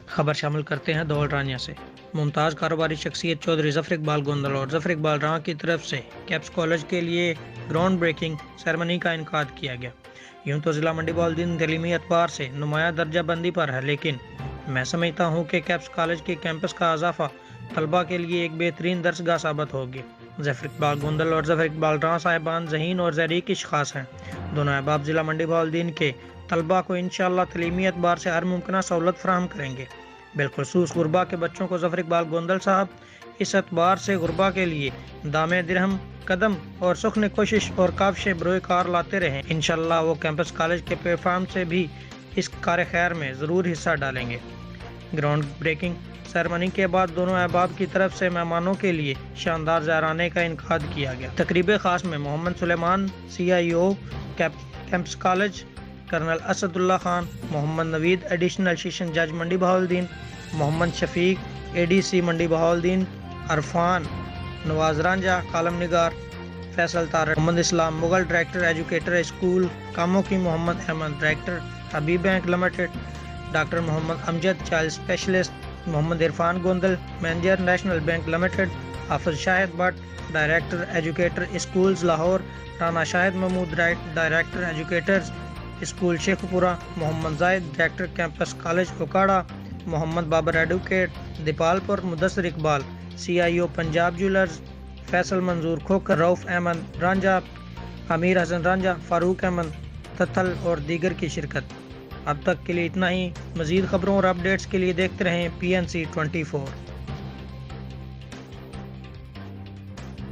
خبر شامل کرتے ہیں دول رانیہ سے۔ ممتاز کاروباری شخصیت چودھری ظفر اقبال گوندل اور ظفر اقبال راں کی طرف سے کیپس کالج کے لیے گراؤنڈ بریکنگ سیرمنی کا انعقاد کیا گیا۔ یوں تو ضلع منڈی بہاولدین تعلیمی اعتبار سے نمایاں درجہ بندی پر ہے، لیکن میں سمجھتا ہوں کہ کیپس کالج کے کیمپس کا اضافہ طلباء کے لیے ایک بہترین درسگاہ ثابت ہوگی۔ ظفر اقبال گوندل اور ظفر اقبال راں صاحبان ذہین اور ذہین اشخاص ہیں۔ دونوں احباب ضلع منڈی بہاولدین کے طلباء کو انشاءاللہ تعلیمی اعتبار سے ہر ممکنہ سہولت فراہم کریں گے۔ بالخصوص غربا کے بچوں کو ظفر اقبال گوندل صاحب اس اعتبار سے غربا کے لیے دام درہم قدم اور سخن کوشش اور کاوشیں بروئے کار لاتے رہیں۔ انشاءاللہ وہ کیمپس کالج کے پلیٹ فارم سے بھی اس کار خیر میں ضرور حصہ ڈالیں گے۔ گراؤنڈ بریکنگ سیرمنی کے بعد دونوں احباب کی طرف سے مہمانوں کے لیے شاندار زہرانے کا انعقاد کیا گیا۔ تقریب خاص میں Muhammad Sulaiman CIO campus college, colonel Asad Ullah Khan, Muhammad Naveed additional session جج منڈی بہاولدین، محمد شفیق ADC منڈی بہاولدین، عرفان نواز رانجھا کالم نگار، Faisal Tariq, Muhammad Islam Mughal director educator school کاموں کی، Muhammad Ahmad director Habib bank limited, doctor Muhammad Amjad child specialist, Muhammad Irfan Gondal manager national bank limited, Hafiz Shahid Butt director educator schools Lahore, Rana Shahid Mehmood director educators school شیخ پورہ، محمد زاہد ڈائریکٹر کیمپس کالج اوکاڑا، محمد بابر ایڈوکیٹ دیپال پور، Mudassir Iqbal CIO Punjab jewellers, Faisal منظور کھوکر، رؤف احمد رانجھا، امیر حسن رانجھا، فاروق احمد تتھل اور دیگر کی شرکت۔ اب تک کے لیے اتنا ہی۔ مزید خبروں اور اپڈیٹس کے لیے دیکھتے رہیں PNC 24۔